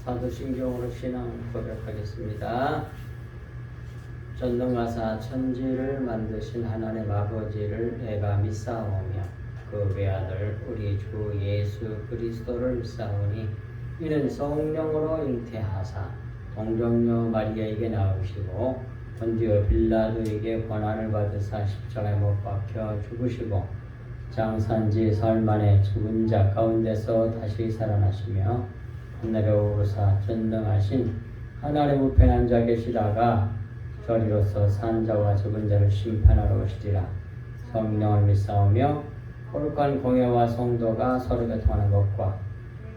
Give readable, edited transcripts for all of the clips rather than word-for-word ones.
사도신경으로 신앙 고백하겠습니다. 전능하사 천지를 만드신 하나님 아버지를 내가 믿사오며 그 외아들 우리 주 예수 그리스도를 믿사오니 이는 성령으로 잉태하사 동정녀 마리아에게 나오시고 본디오 빌라도에게 고난을 받으사 십자가에 못 박혀 죽으시고 장산지 사흘 만에 죽은 자 가운데서 다시 살아나시며 하늘에 오르사 전능하신 하나님 우편에 앉아 계시다가 저리로서 산 자와 죽은 자를 심판하러 오시리라. 성령을 믿사오며 거룩한 공예와 성도가 서로 교통하는 것과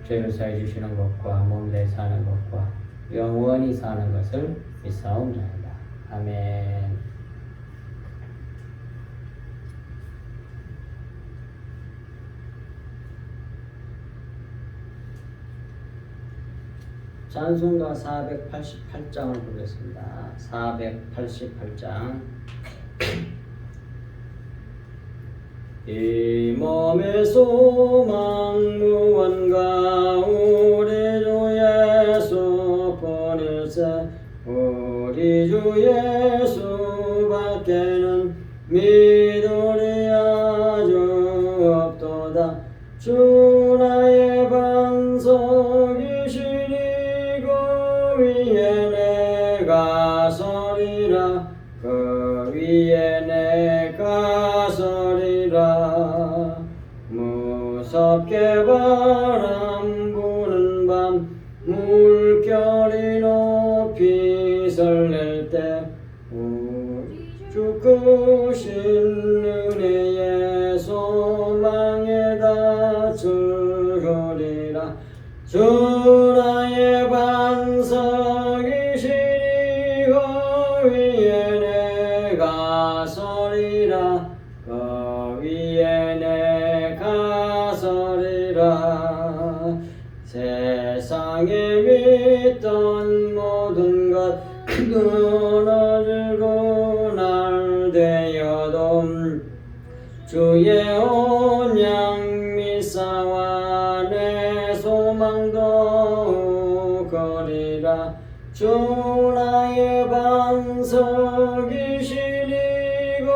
죄를 사해 주시는 것과 몸내 사는 것과 영원히 사는 것을 믿사옵나이다. 아멘. 찬송가 488장을 보겠습니다. 488장. 이 몸의 소망 무언가 우리 주 예수 뿐일세. 우리 주 예수밖에는 믿으리 아주 없도다. 주 나의 반석이시니 위에 내가 서리라. 그 위에 내가 서리라. 무섭게 바람 부는 밤 물결이 높이 설렐 때 우리 주 크신 은혜의 소망에 닿으리라. 주 나의 반석이시니 그 위에 내가 서리라. 그 위에 내가 서리라. 세상에 믿던 모든 것 끊어지고 날 되어도 주의 온양 믿사와 내 소망도 거리라. 주 나의 반석이시니 그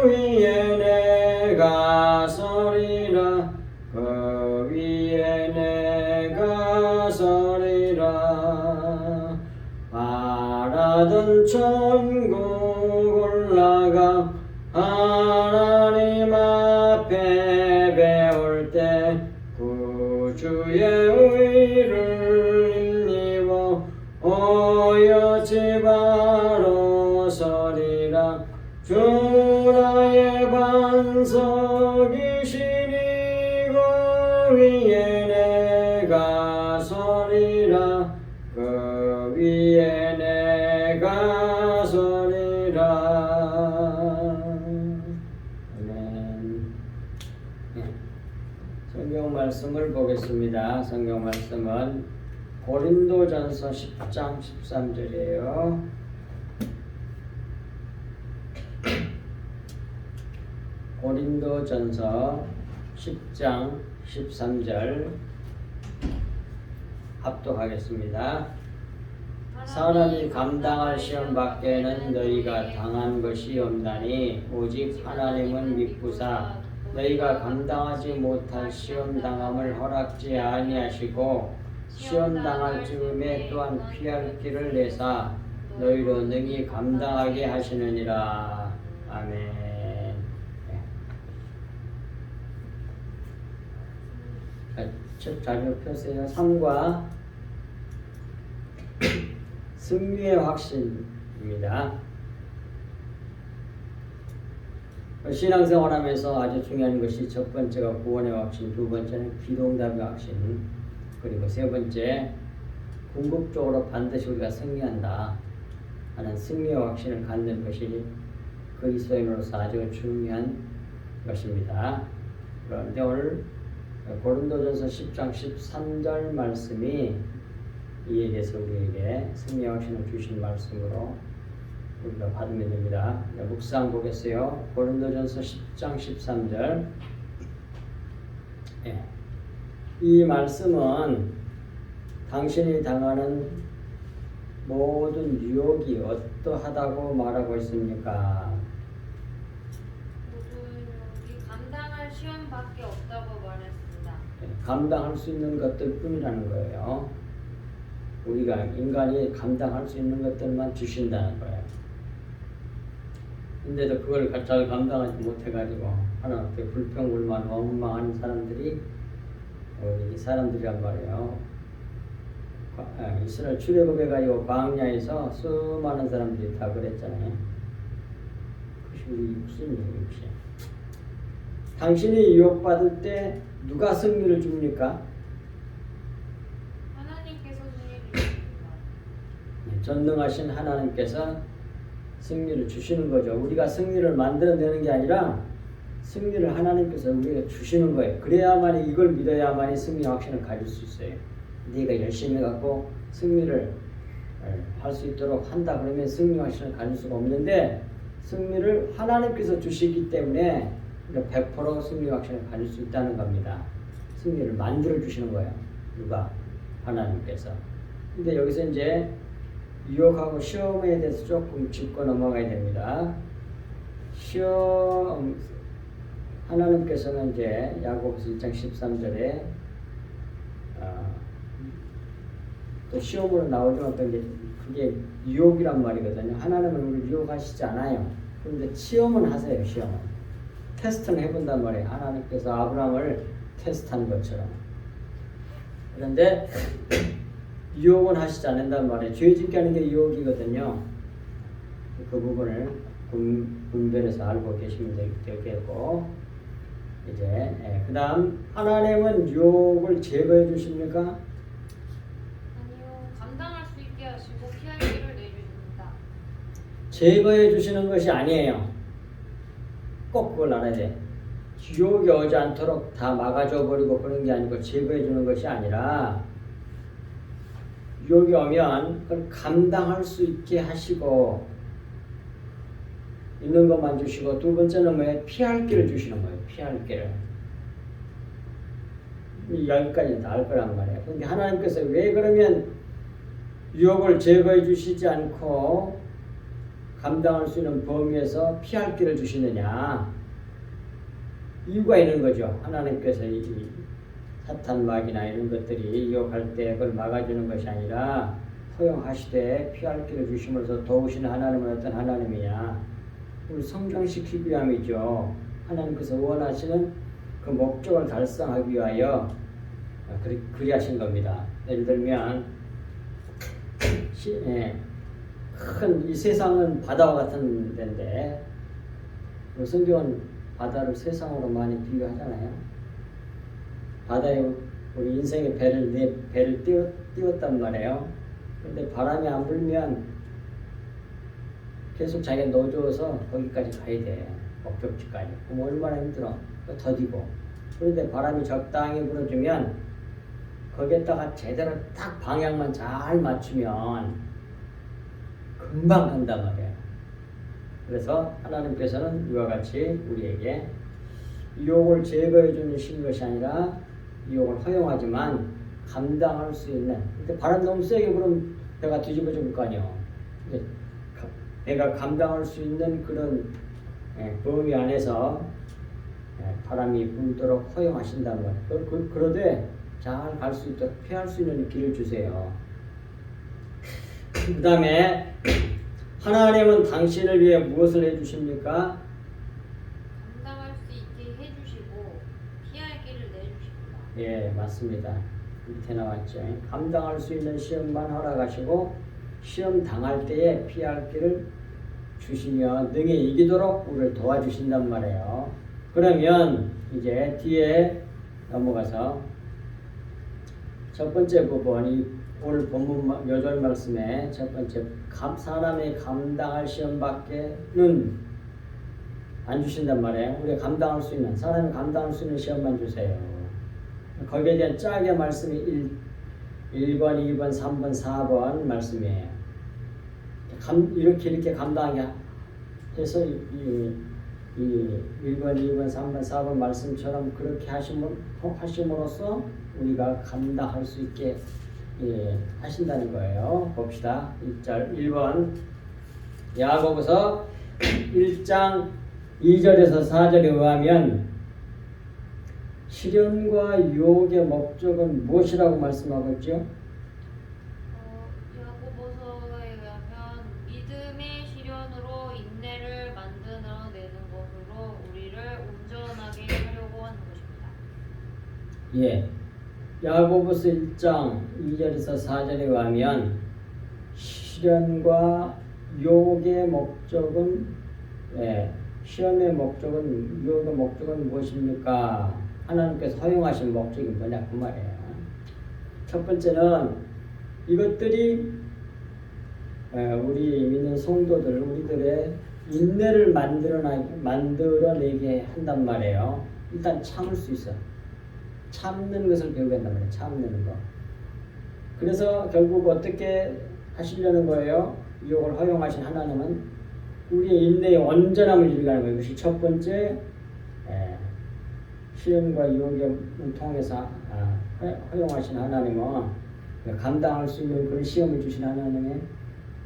위에 내가 서리라. 그 위에 내가 서리라. 바라던 천국 올라가 하나님 앞에 배울 때 구주의 의를 힘입어 오여지 바로 서리라. 주 나의 반석이시니 그 위에 내가 서리라. 그 위에 내가 서리라. 아멘. 성경 말씀을 보겠습니다. 성경 말씀은 고린도전서 10장 13절이에요. 고린도전서 10장 13절 합독하겠습니다. 사람이 감당할 시험 밖에는 너희가 당한 것이 없나니 오직 하나님은 믿구사 너희가 감당하지 못할 시험 당함을 허락지 아니하시고 시험 당할 즈음에 또한 피할 길을 내사 너희로 능히 감당하게 하시느니라. 아멘. 책 자료 펴세요. 3과 승리의 확신입니다. 신앙생활하면서 아주 중요한 것이 첫 번째가 구원의 확신, 두 번째는 기도응답의 확신, 그리고 세 번째 궁극적으로 반드시 우리가 승리한다 하는 승리의 확신을 갖는 것이 그리스도인으로서 아주 중요한 것입니다. 그런데 오늘 고린도전서 10장 13절 말씀이 이에 대해서 우리에게 승리의 확신을 주신 말씀으로 우리가 받으면 됩니다. 묵상 보겠어요. 고린도전서 10장 13절. 이 말씀은 당신이 당하는 모든 유혹이 어떠하다고 말하고 있습니까? 모든 유혹이 감당할 시험밖에 없다고 말했습니다. 감당할 수 있는 것들 뿐이라는 거예요. 우리가 인간이 감당할 수 있는 것들만 주신다는 거예요. 근데도 그걸 잘 감당하지 못해가지고 하나님 앞에 불평불만 원망하는 사람들이 이 사람들이란 말이에요. 이스라엘 출애굽해가지고 광야에서 수많은 사람들이 다 그랬잖아요. 그것이 우리 무슨 얘기입니까? 당신이 유혹받을 때 누가 승리를 줍니까? 하나님께서 승리를 주십니다. 전능하신 하나님께서 승리를 주시는 거죠. 우리가 승리를 만들어내는 게 아니라 승리를 하나님께서 우리에게 주시는 거예요. 그래야만 이걸 믿어야만 승리 확신을 가질 수 있어요. 네가 열심히 갖고 승리를 할 수 있도록 한다 그러면 승리 확신을 가질 수가 없는데 승리를 하나님께서 주시기 때문에 100% 승리 확신을 가질 수 있다는 겁니다. 승리를 만들어 주시는 거예요. 누가? 하나님께서. 근데 여기서 이제 유혹하고 시험에 대해서 조금 짚고 넘어가야 됩니다. 시험, 하나님께서는 이제 야고보서 1장 13절에 또 시험으로 나오지만 어떤 게 그게 유혹이란 말이거든요. 하나님은 우리를 유혹하시지 않아요. 그런데 시험은 하세요. 시험은. 테스트는 해본단 말이에요. 하나님께서 아브라함을 테스트한 것처럼. 그런데 유혹은 하시지 않는단 말이에요. 죄 짓게 하는 게 유혹이거든요. 그 부분을 분별해서 알고 계시면 되겠고, 이제 그 다음 하나님은 유혹을 제거해 주십니까? 아니요, 감당할 수 있게 하시고 피할 길을 내주십니다. 제거해 주시는 것이 아니에요. 꼭 그걸 알아야 돼. 유혹이 오지 않도록 다 막아줘 버리고 그런 게 아니고 제거해 주는 것이 아니라 유혹이 오면 그걸 감당할 수 있게 하시고 있는 것만 주시고 두 번째는 뭐예요? 피할 길을 주시는 거예요. 피할 길을. 여기까지 다 알 거란 말이에요. 그런데 하나님께서 왜 그러면 유혹을 제거해 주시지 않고 감당할 수 있는 범위에서 피할 길을 주시느냐? 이유가 있는 거죠. 하나님께서 이 사탄 마귀나 이런 것들이 유혹할 때 그걸 막아주는 것이 아니라 허용하시되 피할 길을 주심으로써 도우시는 하나님은 어떤 하나님이냐? 우리 성장시키기 위함이죠. 하나님께서 원하시는 그 목적을 달성하기 위하여 그리 하신 겁니다. 예를 들면 큰 이 세상은 바다와 같은 데인데 성경은 바다를 세상으로 많이 비교하잖아요. 바다에 우리 인생의 배를 띄웠단 말이에요. 그런데 바람이 안 불면 계속 자기가 넣어줘서 거기까지 가야 돼. 목적지까지. 그럼 얼마나 힘들어. 더디고. 그런데 바람이 적당히 불어주면 거기에다가 제대로 딱 방향만 잘 맞추면 금방 간단 말이에요. 그래서 하나님께서는 이와 같이 우리에게 유혹을 제거해 주는 신 것이 아니라 유혹을 허용하지만 감당할 수 있는. 근데 바람 너무 세게 불으면 배가 뒤집어질 거 아니에요. 배가 감당할 수 있는 그런 범위 안에서 바람이 불도록 허용하신단 말이에요. 그러되 잘 갈 수 있도록 피할 수 있는 길을 주세요. 그 다음에 하나님은 당신을 위해 무엇을 해주십니까? 감당할 수 있게 해주시고 피할 길을 내주십니다. 예, 맞습니다. 밑에 나왔죠. 감당할 수 있는 시험만 허락하시고 시험 당할 때에 피할 길을 주시며 능히 이기도록 우리를 도와주신단 말이에요. 그러면 이제 뒤에 넘어가서 첫 번째 부분, 오늘 본문 요절 말씀의 첫 번째 사람이 감당할 시험밖에는 안 주신단 말이에요. 우리가 감당할 수 있는, 사람이 감당할 수 있는 시험만 주세요. 거기에 대한 짝의 말씀이 1번, 2번, 3번, 4번 말씀이에요. 이렇게 감당하게 해서 이 1번, 2번, 3번, 4번 말씀처럼 그렇게 하심으로써 우리가 감당할 수 있게 하신다는 거예요. 봅시다. 1절 1번 야고보서 1장 2절에서 4절에 의하면 시련과 유혹의 목적은 무엇이라고 말씀하고 있죠? 야고보서에 의하면 믿음의 시련으로 인내를 만들어내는 것으로 우리를 온전하게 하려고 하는 것입니다. 예. 야고보서 1장 2절에서 4절에 의하면 시련과 유혹의 목적은 시험의 목적은 유혹의 목적은 무엇입니까? 하나님께서 허용하신 목적이 뭐냐 그 말이에요. 첫 번째는 이것들이 우리 믿는 성도들 우리들의 인내를 만들어내게 한단 말이에요. 일단 참을 수 있어. 참는 것을 배우게 한단 말이에요. 참는 거. 그래서 결국 어떻게 하시려는 거예요? 유혹을 허용하신 하나님은 우리의 인내의 온전함을 이루게 하는 거예요. 이것이 첫 번째 시련과 유혹을 통해서 허용하신 하나님은 감당할 수 있는 그런 시험을 주신 하나님의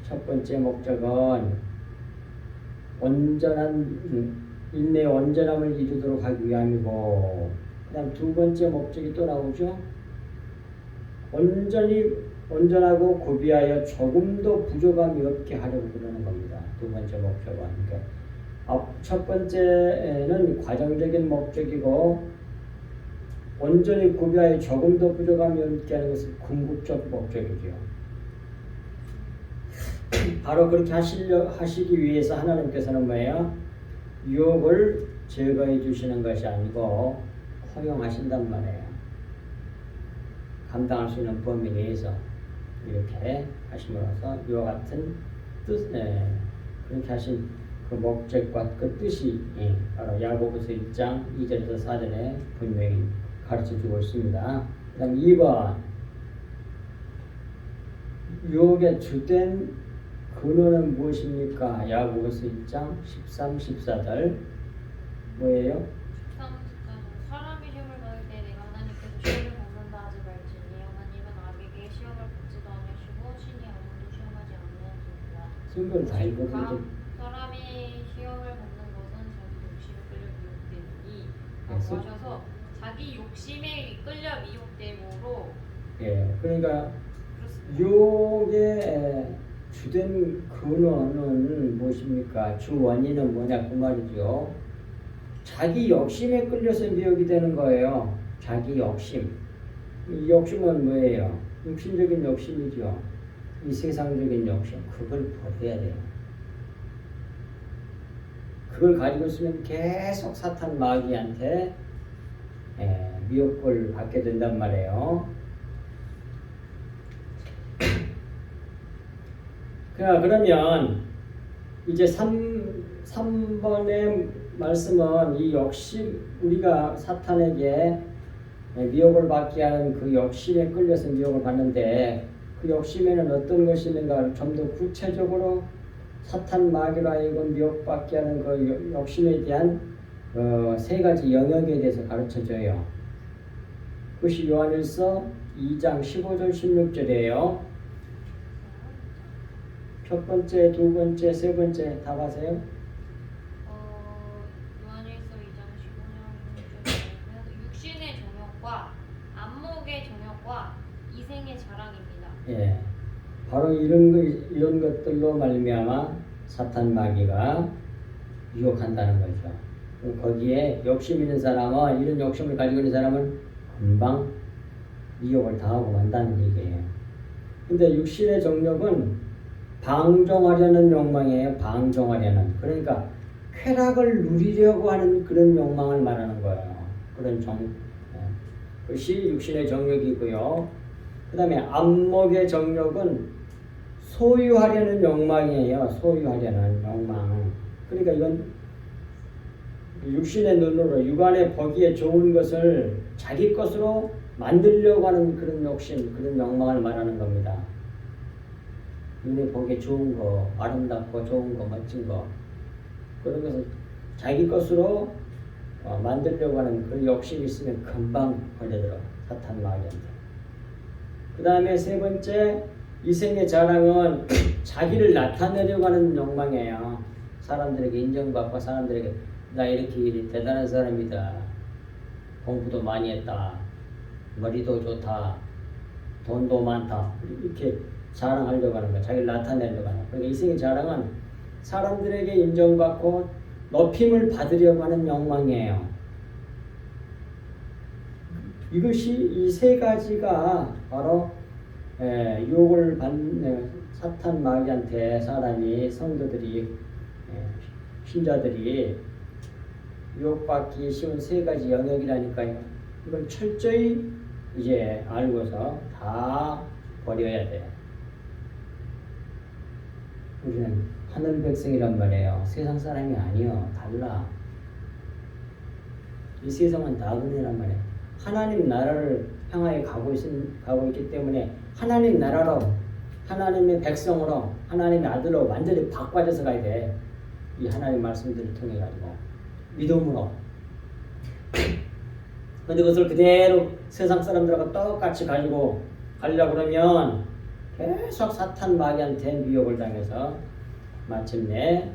첫 번째 목적은 온전한 인내의 온전함을 이루도록 하기 위함이고, 그 다음 두 번째 목적이 또 나오죠. 온전하고 고비하여 조금도 부족함이 없게 하려고 그러는 겁니다. 두 번째 목적은. 그러니까 첫 번째는 과정적인 목적이고, 온전히 고비하여 조금도 부족함이 없게 하는 것은 궁극적 목적이죠. 바로 그렇게 하시기 위해서 하나님께서는 뭐예요? 유혹을 제거해 주시는 것이 아니고 허용하신단 말이에요. 감당할 수 있는 범위 내에서 이렇게 하심으로써 이와 같은 뜻, 그렇게 하신 그 목적과 그 뜻이 바로 야고보서 1장 2절에서 4절에 분명히 가르쳐주고 있습니다. 그 다음 2번 유혹의 주된 근원은 무엇입니까? 야고보서 1장 13, 14절 뭐예요? 13절은 사람이 시험을 받을 때 내가 하나님께서 시험을 받는다 하지 말지니 하나님은 악에게 시험을 받지도 않으시고 신이 아무도 시험하지 않으시니라. 성경을 다 읽어보죠. 사람이 시험을 받는 것은 자기 욕심에 끌려 미혹되니 라고 하셔서 자기 욕심에 끌려 미혹됨으로 그러니까 그렇습니다. 유혹의 주된 근원은 무엇입니까? 주 원인은 뭐냐 그 말이죠. 자기 욕심에 끌려서 미혹이 되는 거예요. 자기 욕심. 이 욕심은 뭐예요? 육신적인 욕심이죠. 이 세상적인 욕심. 그걸 버려야 돼요. 그걸 가지고 있으면 계속 사탄 마귀한테 미혹을 받게 된단 말이에요. 그러면 이제 3번의 말씀은 이 욕심, 우리가 사탄에게 미혹을 받게 하는 그 욕심에 끌려서 미혹을 받는데 그 욕심에는 어떤 것이 있는가 좀 더 구체적으로 사탄 마귀로 하여금 미혹받게 하는 그 욕심에 대한 세 가지 영역에 대해서 가르쳐줘요. 그것이 요한일서 2장 15절 16절이에요. 첫 번째, 두 번째, 세 번째 다 가세요. 요한일서 2장 15절 육신의 정욕과 안목의 정욕과 이생의 자랑입니다. 바로 이런 것들로 말미암아 사탄 마귀가 유혹한다는 거죠. 거기에 욕심 있는 사람은 이런 욕심을 가지고 있는 사람은 금방 미혹을 당하고 만다는 얘기예요. 근데 육신의 정욕은 방종하려는 욕망이에요. 방종하려는. 그러니까 쾌락을 누리려고 하는 그런 욕망을 말하는 거예요. 그런 그것이 육신의 정욕이고요. 그 다음에 안목의 정욕은 소유하려는 욕망이에요. 소유하려는 욕망. 그러니까 이건 육신의 눈으로 육안에 보기에 좋은 것을 자기 것으로 만들려고 하는 그런 욕심, 그런 욕망을 말하는 겁니다. 눈에 보기에 좋은 거, 아름답고 좋은 거, 멋진 거, 그런 것을 자기 것으로 만들려고 하는 그런 욕심이 있으면 금방 걸려들어. 사탄 마귀한테. 그 다음에 세 번째, 이생의 자랑은 자기를 나타내려고 하는 욕망이에요. 사람들에게 인정받고 사람들에게 나 이렇게 대단한 사람이다. 공부도 많이 했다. 머리도 좋다. 돈도 많다. 이렇게 자랑하려고 하는 거야. 자기를 나타내려고 하는 거야. 그러니까 이생의 자랑은 사람들에게 인정받고 높임을 받으려고 하는 욕망이에요. 이것이 이 세 가지가 바로 유혹을 받는 사탄 마귀한테 사람이 성도들이 신자들이 유혹받기 쉬운 세 가지 영역이라니까요. 이걸 철저히 이제 알고서 다 버려야 돼요. 우리는 하늘 백성이란 말이에요. 세상 사람이 아니요. 달라. 이 세상은 나그네란 말이에요. 하나님 나라를 향하여 가고 있기 때문에 하나님 나라로, 하나님의 백성으로, 하나님의 아들로 완전히 바꿔져서 가야 돼. 이 하나님 말씀들을 통해 가지고 믿음으로. 근데 그것을 그대로 세상 사람들하고 똑같이 가지고 가려고 그러면 계속 사탄 마귀한테 미혹을 당해서 마침내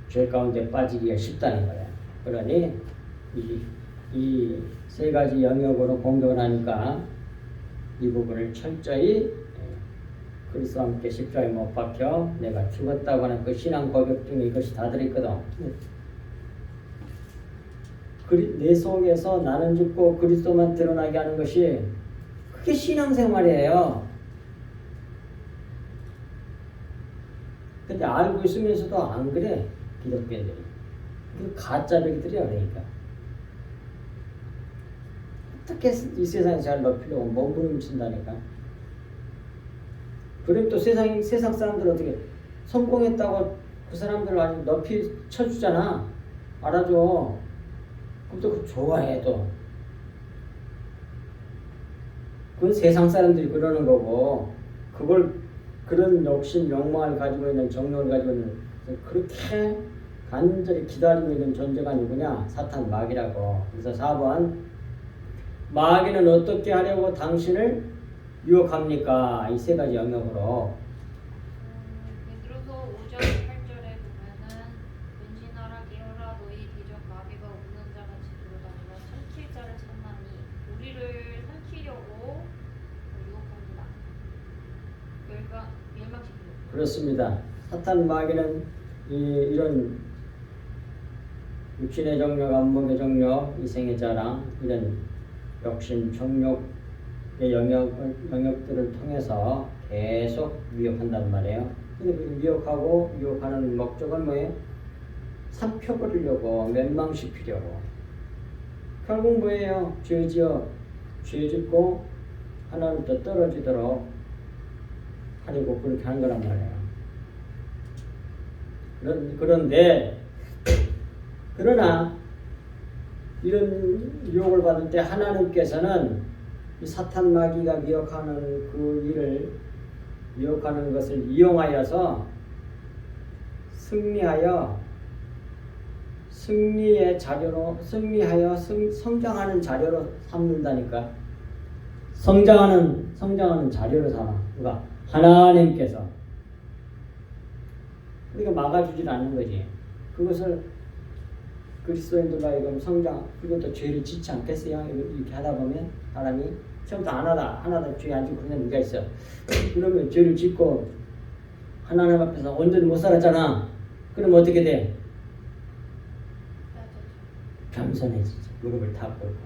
죄 가운데 빠지기가 쉽다는 거예요. 그러니 이 세 가지 영역으로 공격을 하니까 이 부분을 철저히 그리스도와 함께 십자가에 못 박혀 내가 죽었다고 하는 그 신앙 고백 중에 이것이 다 들어있거든. 내 속에서 나는 죽고 그리스도만 드러나게 하는 것이 그게 신앙생활이에요. 근데 알고 있으면서도 안 그래. 기독교인들이. 그 가짜 백이들이야. 그러니까 어떻게 이 세상에 잘 높이려고 몸부림친다니까. 그럼 또 세상 사람들 어떻게 성공했다고 그 사람들을 아주 높이 쳐주잖아. 알아줘. 그럼 또 좋아해 또. 그건 세상 사람들이 그러는 거고, 그런 욕심, 욕망을 가지고 있는, 정욕을 가지고 있는, 그렇게 간절히 기다리고 있는 존재가 누구냐? 사탄 마귀라고. 그래서 4번, 마귀는 어떻게 하려고 당신을 유혹합니까? 이 세 가지 영역으로. 베드로서 5장 8절에 보면은 은신하라 깨어라 너희 대적 마귀가 우는 자같이 돌아다니며 삼킬 자를 찾나니 우리를 삼키려고 유혹합니다. 멸망시키고. 그렇습니다. 사탄 마귀는 이런 육신의 정욕, 안목의 정욕, 이생의 자랑, 이런 욕심, 정욕의 영역들을 통해서 계속 미혹한단 말이에요. 근데 미혹하는 목적은 뭐예요? 삼켜버리려고, 멸망시키려고. 결국 뭐예요? 죄 짓고 하나님부터 떨어지도록 하려고 그렇게 한 거란 말이에요. 그러나 이런 유혹을 받을 때 하나님께서는 이 사탄 마귀가 미혹하는 것을 이용하여서 승리하여 성장하는 자료로 삼는다니까. 성장하는 자료로 삼아. 그러니까 하나님께서. 그러니까 막아주질 않는 거지. 그것을 그리스도인들과 이건 그것도 죄를 짓지 않겠어요? 이렇게 하다 보면 사람이 처음부터 하나다 죄 안 짓고 그냥 누가 있어. 그러면 죄를 짓고 하나님 앞에서 온전히 못 살았잖아. 그러면 어떻게 돼? 겸손해지지. 무릎을 다 꿇고.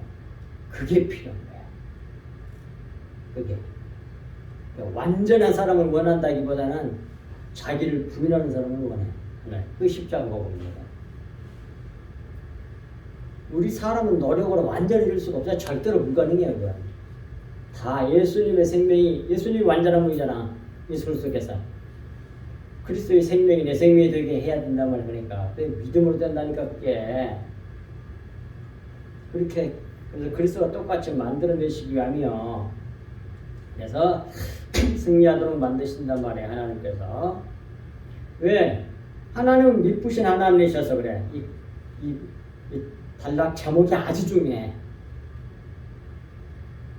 그게 필요한 거야. 그게. 그러니까 완전한 사람을 원한다기보다는 자기를 부인하는 사람을 원해. 그게 십자가 복음입니다. 우리 사람은 노력으로 완전히 될 수가 없어요. 절대로 불가능해요. 그건. 다 예수님이 완전한 분이잖아. 예수 그리스도께서. 그리스도의 생명이 내 생명이 되게 해야 된단 말이야. 그러니까. 믿음으로 된다니까 그게. 그래서 그리스도가 똑같이 만들어내시기 위함이요. 그래서 승리하도록 만드신단 말이에요. 하나님께서. 왜? 하나님은 미쁘신 하나님이셔서 그래. 이 단락 제목이 아주 중요해.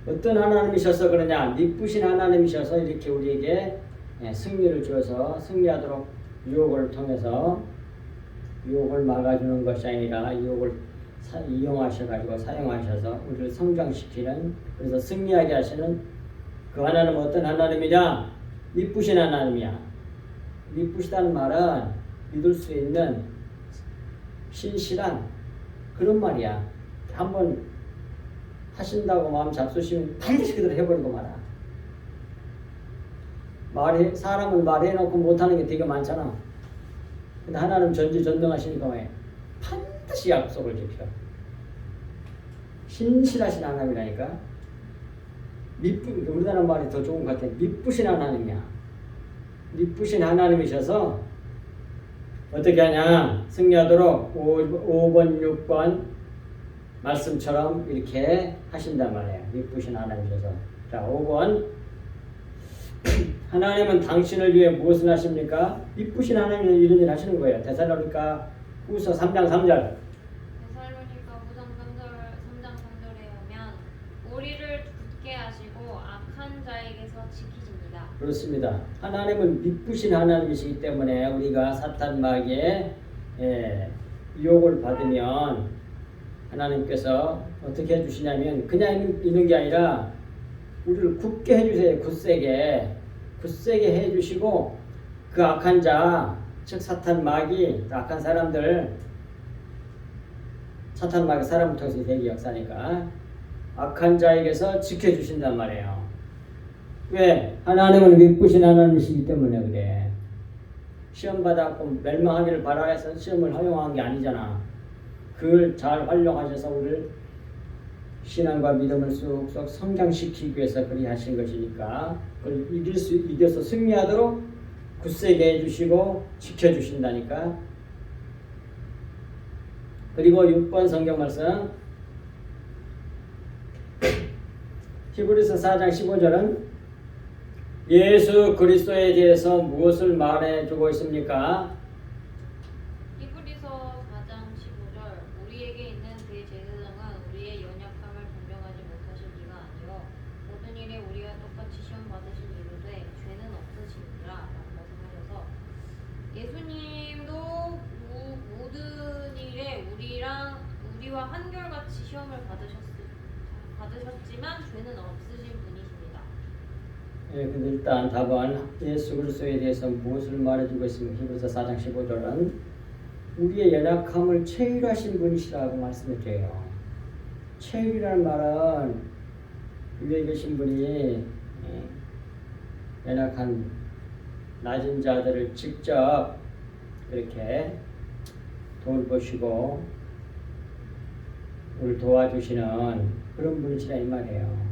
어떤 하나님이셔서 그러냐? 미쁘신 하나님이셔서 이렇게 우리에게 승리를 주어서 승리하도록 유혹을 통해서 유혹을 막아주는 것이 아니라 유혹을 이용하셔가지고 사용하셔서 우리를 성장시키는, 그래서 승리하게 하시는 그 하나님은 어떤 하나님이냐? 미쁘신 하나님이야. 미쁘시다는 말은 믿을 수 있는 신실한 그런 말이야. 한번 하신다고 마음 잡수시면 반드시 그대로 해버리고 말아. 사람은 말해놓고 못하는 게 되게 많잖아. 근데 하나님 전지전능하시니까 왜? 반드시 약속을 지켜. 신실하신 하나님이라니까. 우리나라 말이 더 좋은 것 같아. 미쁘신 하나님이야. 미쁘신 하나님이셔서 어떻게 하냐? 승리하도록 5번, 6번 말씀처럼 이렇게 하신단 말이에요. 미쁘신 하나님이셔서. 자, 5번. 하나님은 당신을 위해 무엇을 하십니까? 미쁘신 하나님은 이런 일 하시는 거예요. 데살로니가 후서 3장 3절. 데살로니가 후서 3장 3절에 하면 우리를 굳게 하시고 악한 자에게서 지키십니다. 그렇습니다. 하나님은 미쁘신 하나님이시기 때문에 우리가 사탄 마귀의 유혹을 받으면 하나님께서 어떻게 해주시냐면 그냥 있는 게 아니라 우리를 굳게 해주세요. 굳세게 해주시고 그 악한 자, 즉 사탄 마귀, 악한 사람들, 사탄 마귀 사람을 통해서 대기 역사니까 악한 자에게서 지켜주신단 말이에요. 왜? 하나님은 미쁘신 하나님이시기 때문에 그래. 시험 받았고 멸망하기를 바라해서 시험을 허용한 게 아니잖아. 그걸 잘 활용하셔서 우리를 신앙과 믿음을 쑥쑥 성장시키기 위해서 그리 하신 것이니까 그걸 이겨서 승리하도록 굳세게 해주시고 지켜주신다니까. 그리고 6번 성경 말씀 히브리서 4장 15절은 예수 그리스도에 대해서 무엇을 말해주고 있습니까? 히브리서 4장 15절 우리에게 있는 그의 제사장은 우리의 연약함을 동정하지 못하실 이가 아니요 모든 일에 우리와 똑같이 시험 받으신 이르되 죄는 없으시니라 라고 말씀하셔서 예수님도 모든 일에 우리와 한결같이 시험을 받으셨지만 죄는 없으신 분이십니다. 예, 근데 일단 답은 예수 그리스도에 대해서 무엇을 말해주고 있습니까? 히브리서 4장 15절은 우리의 연약함을 체휼하신 분이시라고 말씀해줘요. 체휼이라는 말은 위에 계신 분이 연약한 낮은 자들을 직접 그렇게 돌보시고 우리를 도와주시는 그런 분이시라 이 말이에요.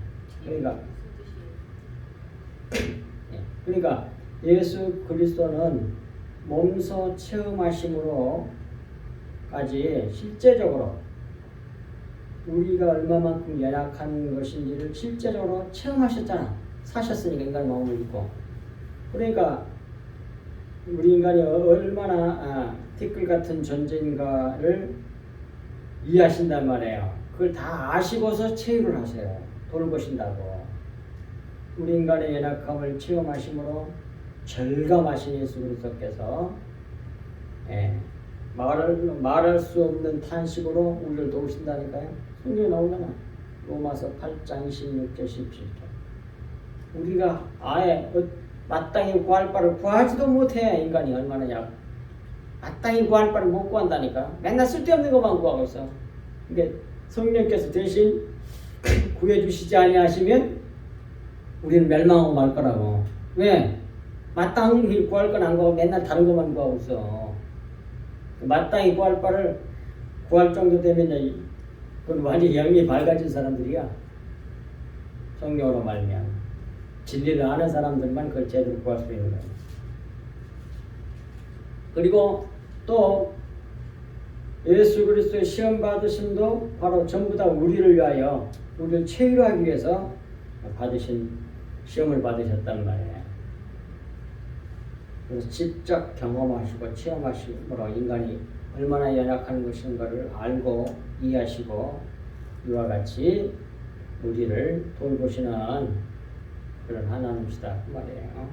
그러니까 예수 그리스도는 몸소 체험하심으로까지 실제적으로 우리가 얼마만큼 연약한 것인지를 실제적으로 체험하셨잖아. 사셨으니까 인간 마음을 입고. 그러니까 우리 인간이 얼마나 티끌 같은 존재인가를 이해하신단 말이에요. 그걸 다 아시고서 체험을 하세요. 돌보신다고. 우리 인간의 연약함을 체험하심으로 절감하신 예수 그리스도께서 말할 수 없는 탄식으로 우리를 도우신다니까요. 성경에 나오잖아. 로마서 8장 26절 17절. 우리가 아예 마땅히 구할 바를 구하지도 못해. 인간이 얼마나 마땅히 구할 바를 못 구한다니까. 맨날 쓸데없는 것만 구하고 있어. 그러니까 성령께서 대신 구해주시지 아니하시면 우리는 멸망하고 말 거라고. 왜? 마땅히 구할 건 안 구하고 맨날 다른 것만 구하고 있어. 마땅히 구할 바를 구할 정도 되면 그건 완전히 영이 밝아진 사람들이야. 성령으로 말미암아 진리를 아는 사람들만 그걸 제대로 구할 수 있는 거야. 그리고 또 예수 그리스도의 시험 받으심도 바로 전부 다 우리를 위하여 우리를 체휼하기 위해서 시험을 받으셨단 말이에요. 그래서 직접 경험하시고 체험하심으로 인간이 얼마나 연약한 것인가를 알고 이해하시고 이와 같이 우리를 돌보시는 그런 하나님이시다 그 말이에요.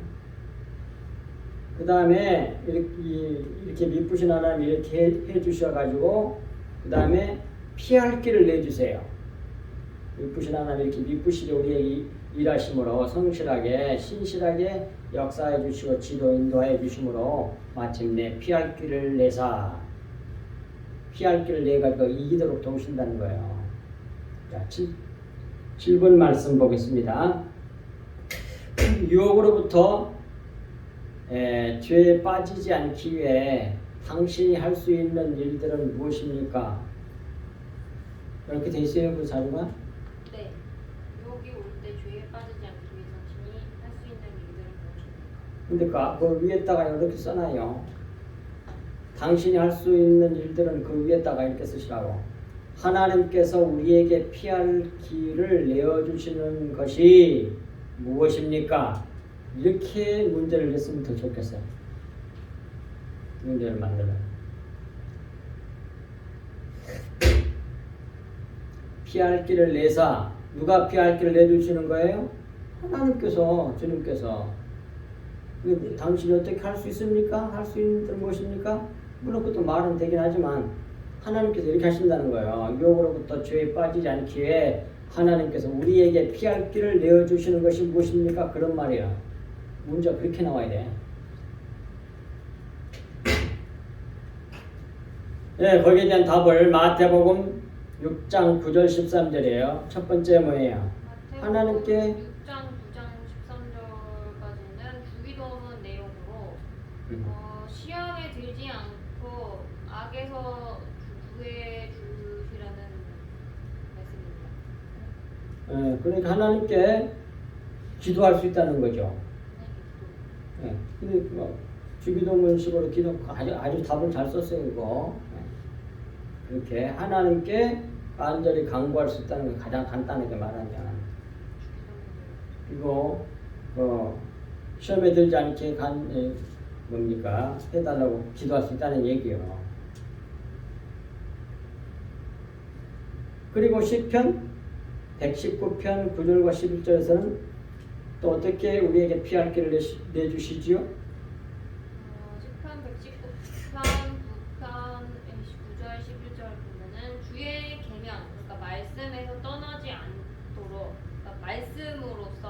그 다음에 이렇게 미쁘신 하나님 이렇게 해주셔가지고 그 다음에 피할 길을 내주세요. 미쁘신 하나님 이렇게 미쁘시게 우리에게 일하심으로 성실하게 신실하게 역사해 주시고 지도 인도해 주심으로 마침내 피할 길을 내사 피할 길을 내가지고 이기도록 도우신다는 거예요. 자, 7번 말씀 보겠습니다. 유혹으로부터 죄에 빠지지 않기 위해 당신이 할 수 있는 일들은 무엇입니까? 이렇게 돼 있어요, 그 자료가? 네. 유혹이 올 때 죄에 빠지지 않기 위해 당신이 할 수 있는 일들은 무엇입니까? 근데 그 위에다가 이렇게 써놔요. 당신이 할 수 있는 일들은 그 위에다가 이렇게 쓰시라고. 하나님께서 우리에게 피할 길을 내어주시는 것이 무엇입니까? 이렇게 문제를 냈으면 더 좋겠어요. 문제를 만들면. 피할 길을 내사. 누가 피할 길을 내주시는 거예요? 하나님께서, 주님께서. 당신이 어떻게 할 수 있습니까? 할 수 있는 일은 무엇입니까? 물론 그것도 말은 되긴 하지만 하나님께서 이렇게 하신다는 거예요. 유혹으로부터 죄에 빠지지 않기 위해 하나님께서 우리에게 피할 길을 내어주시는 것이 무엇입니까? 그런 말이야. 문제가 그렇게 나와야 돼. 네, 거기에 대한 답을 마태복음 6장 9절 13절이에요. 첫 번째 뭐예요? 하나님께 6장 9장 13절까지는 주기도문 내용으로 시험에 들지 않고 악에서 구해 주시라는 말씀입니다. 그러니까 하나님께 기도할 수 있다는 거죠. 근데 주기도문식으로 기도 아주 답을 잘 썼어요 이거. 이렇게 하나님께 간절히 간구할 수 있다는 게 가장 간단하게 말하면. 그리고 시험에 들지 않게 뭡니까 해달라고 기도할 수 있다는 얘기예요. 그리고 시편 119편 9절과 11절에서는 또 어떻게 우리에게 피할 길을 내주시지요? 시편 119편 9절 11절 보면은 주의 계명, 그러니까 말씀에서 떠나지 않도록, 그러니까 말씀으로써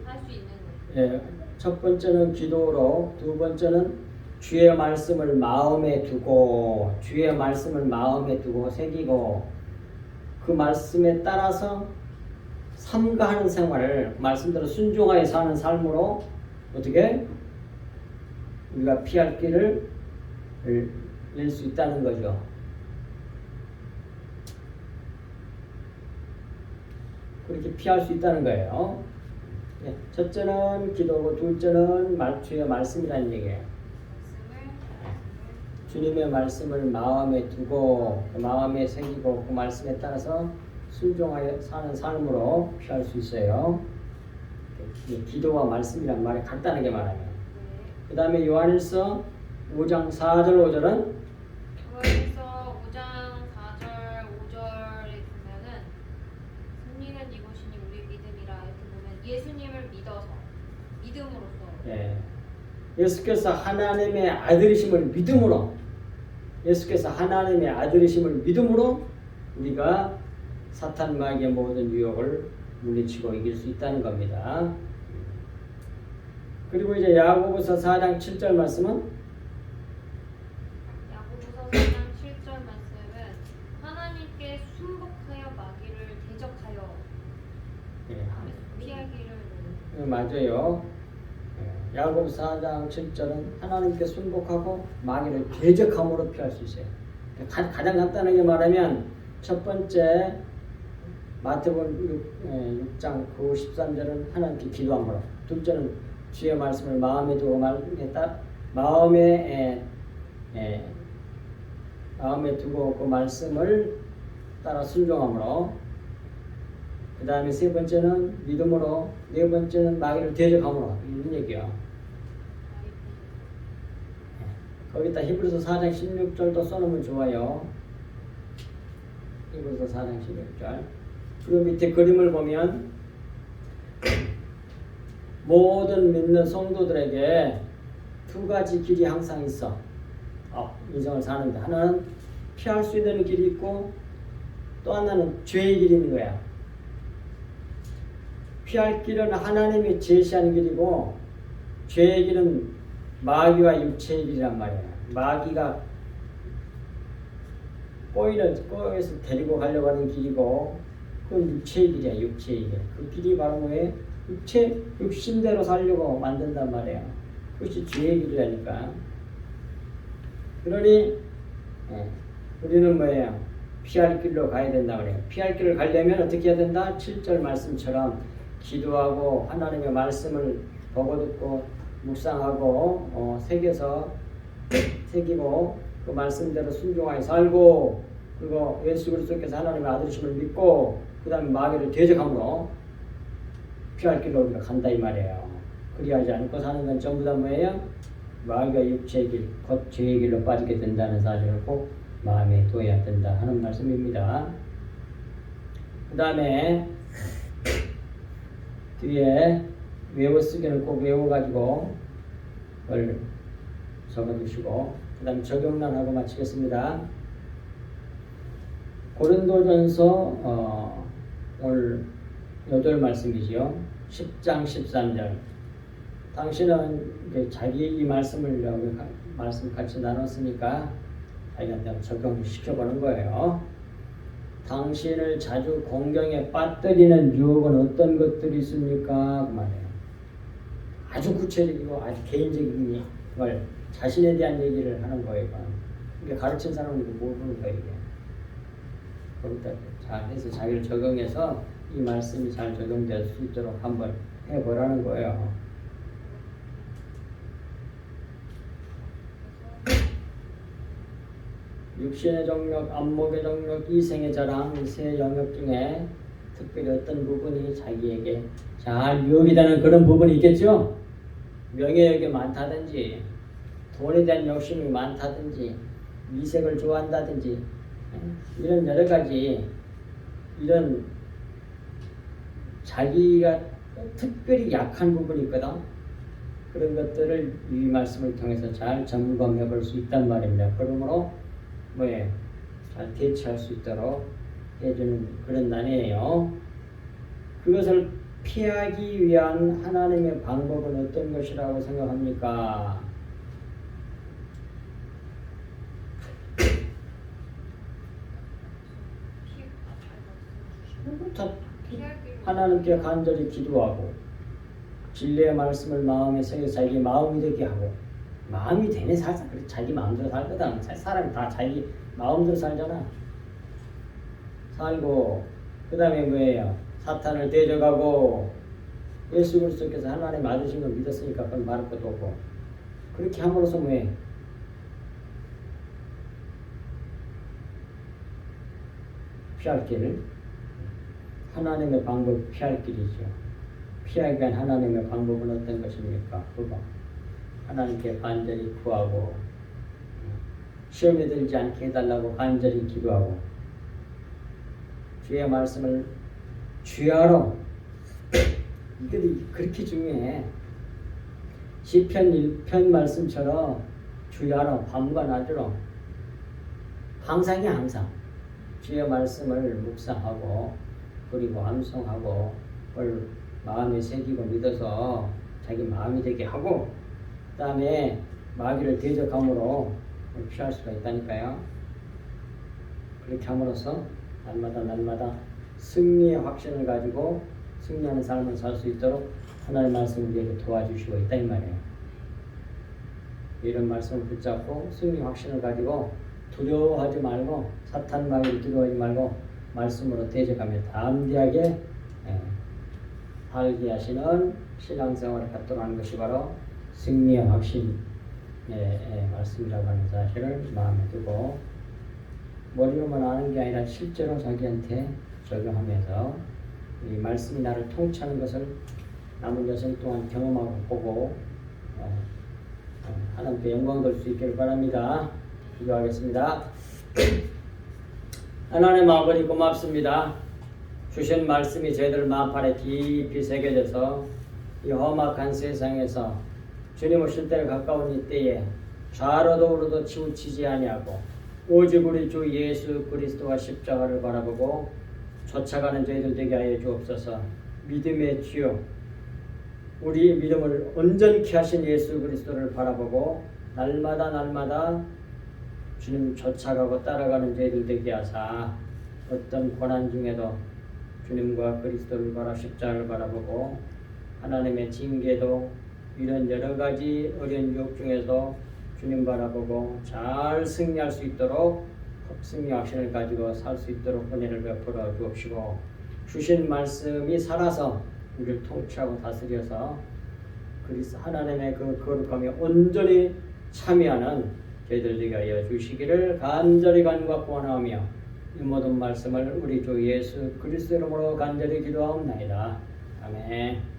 할 수 있는 거예요. 첫 번째는 기도로, 두 번째는 주의 말씀을 마음에 두고 새기고 그 말씀에 따라서 삼가하는 생활을 말씀대로 순종하여 사는 삶으로 어떻게 우리가 피할 길을 낼 수 있다는 거죠. 그렇게 피할 수 있다는 거예요. 첫째는 기도고 둘째는 주의 말씀이라는 얘기예요. 주님의 말씀을 마음에 두고 그 마음에 새기고 그 말씀에 따라서 순종하여 사는 삶으로 피할 수 있어요. 기도와 말씀이란 말이 간단하게 말하면. 그 다음에 요한일서 5장 4절 5절은 요한일서 5장 4절 5절에 보면은 승리는 이것이니 우리 믿음이라 이렇게 보면 예수님을 믿음으로써 예수께서 하나님의 아들이심을 믿음으로 우리가 사탄 마귀의 모든 유혹을 물리치고 이길 수 있다는 겁니다. 그리고 이제 야고보서 4장 7절 말씀은 야고보서 4장 7절 말씀은 하나님께 순복하여 마귀를 대적하여 피할 길을 맞아요. 야고보서 4장 7절은 하나님께 순복하고 마귀를 대적함으로 피할 수 있어요. 가장 간단하게 말하면 첫 번째 마태복음 6장 9, 13절은 하나님께 기도함으로, 둘째는 주의 말씀을 마음에 두고 마음에 두고 그 말씀을 따라 순종함으로, 그 다음에 세 번째는 믿음으로, 네 번째는 마귀를 대적함으로, 이런 얘기야. 거기다 히브리서 4장 16절도 써놓으면 좋아요. 히브리서 4장 16절. 그 밑에 그림을 보면 모든 믿는 성도들에게 두 가지 길이 항상 있어. 인생을 사는데 하나는 피할 수 있는 길이 있고 또 하나는 죄의 길이 있는 거야. 피할 길은 하나님이 제시한 길이고 죄의 길은 마귀와 육체의 길이란 말이야. 마귀가 꼬여서 데리고 가려고 하는 길이고 그건 육체의 길이야. 육체의 길. 그 길이 바로 뭐예요? 육신대로 살려고 만든단 말이야. 그것이 죄의 길이라니까. 그러니 우리는 뭐예요? 피할 길로 가야 된다 그래요. 피할 길을 가려면 어떻게 해야 된다? 7절 말씀처럼 기도하고 하나님의 말씀을 보고 듣고 묵상하고 새기고 그 말씀대로 순종하여 살고 그리고 예수 그리스도께서 하나님의 아들이심을 믿고 그 다음에 마귀를 대적함으로 피할 길로 우리가 간다 이 말이에요. 그리하지 않고 사는 건 전부 다 뭐예요? 마귀가 육체의 길, 곧 죄의 길로 빠지게 된다는 사실을 꼭 마음에 둬야 된다 하는 말씀입니다. 그 다음에 뒤에 외워쓰기는 꼭 외워가지고 그걸 적어두시고 그 다음에 적용란 하고 마치겠습니다. 고린도전서 오늘 8절 말씀이지요. 10장 13절. 당신은 자기 이 말씀을 말씀 같이 나눴으니까 자기한테 적용시켜보는 거예요. 당신을 자주 공경에 빠뜨리는 유혹은 어떤 것들이 있습니까? 그 말이에요. 아주 구체적이고 아주 개인적인 걸 자신에 대한 얘기를 하는 거예요. 이게 가르친 사람은 모르는 거예요. 이게. 거기다 잘해서 자기를 적용해서 이 말씀이 잘 적용될 수 있도록 한번 해보라는 거예요. 육신의 정력, 안목의 정력, 이생의 자랑 이 세 영역 중에 특별히 어떤 부분이 자기에게 잘 유혹이 되는 그런 부분이 있겠죠? 명예욕이 많다든지 돈에 대한 욕심이 많다든지 이색을 좋아한다든지 이런 여러 가지 이런 자기가 특별히 약한 부분이 있거든. 그런 것들을 이 말씀을 통해서 잘 점검해 볼 수 있단 말입니다. 그러므로 잘 대처할 수 있도록 해주는 그런 난이에요. 그것을 피하기 위한 하나님의 방법은 어떤 것이라고 생각합니까? 하나님께 간절히 기도하고 진리의 말씀을 마음에 새겨 자기 마음이 되게 하고 마음이 되네 살자. 그래 자기 마음대로 살거든. 사람이 다 자기 마음대로 살잖아. 살고 그 다음에 뭐예요? 사탄을 대적하고 예수 그리스도께서 하나님 아들이신 걸 믿었으니까 그건 말할 것도 없고 그렇게 함으로써 뭐해? 피할 길을 하나님의 방법 피할 길이죠. 피하기 위한 하나님의 방법은 어떤 것입니까? 그거 하나님께 간절히 구하고 시험에 들지 않게 해달라고 간절히 기도하고 주의 말씀을 주야로 이게 그렇게 중요해. 시편 1편 말씀처럼 주야로 밤과 낮으로 항상이야 항상 주의 말씀을 묵상하고 그리고 암송하고 그걸 마음에 새기고 믿어서 자기 마음이 되게 하고 그 다음에 마귀를 대적함으로 피할 수가 있다니까요. 그렇게 함으로써 날마다 승리의 확신을 가지고 승리하는 삶을 살 수 있도록 하나님의 말씀을 우리에게 도와주시고 있다 이 말이에요. 이런 말씀을 붙잡고 승리 확신을 가지고 두려워하지 말고 사탄 마귀를 두려워하지 말고 말씀으로 대적하며 담대하게 살게 하시는 신앙생활을 갖도록 하는 것이 바로 승리의 확신의 말씀이라고 하는 사실을 마음에 두고 머리로만 아는 게 아니라 실제로 자기한테 적용하면서 이 말씀이 나를 통치하는 것을 남은 여생 동안 경험하고 보고 하나님께 영광 돌 수 있기를 바랍니다. 기도하겠습니다. 하나님 아버지 고맙습니다. 주신 말씀이 저희들 마음판에 깊이 새겨져서 이 험악한 세상에서 주님 오실 때를 가까운 이때에 좌로도 우로도 치우치지 아니하고 오직 우리 주 예수 그리스도와 십자가를 바라보고 쫓아가는 저희들 되게 하여 주옵소서. 믿음의 주여, 우리 믿음을 온전케 하신 예수 그리스도를 바라보고 날마다 주님 쫓아가고 따라가는 저희들 되게 하사 어떤 고난 중에도 주님과 그리스도를 바라 십자가를 바라보고 하나님의 징계도 이런 여러 가지 어려운 유혹 중에서 주님 바라보고 잘 승리할 수 있도록 승리 확신을 가지고 살 수 있도록 은혜를 베풀어 주옵시고 주신 말씀이 살아서 우리를 통치하고 다스려서 그리스도 하나님의 그 거룩함에 온전히 참여하는 저희들 되게 하여 주시기를 간절히 간구하고 원하오며 이 모든 말씀을 우리 주 예수 그리스도 이름으로 간절히 기도하옵나이다. 아멘.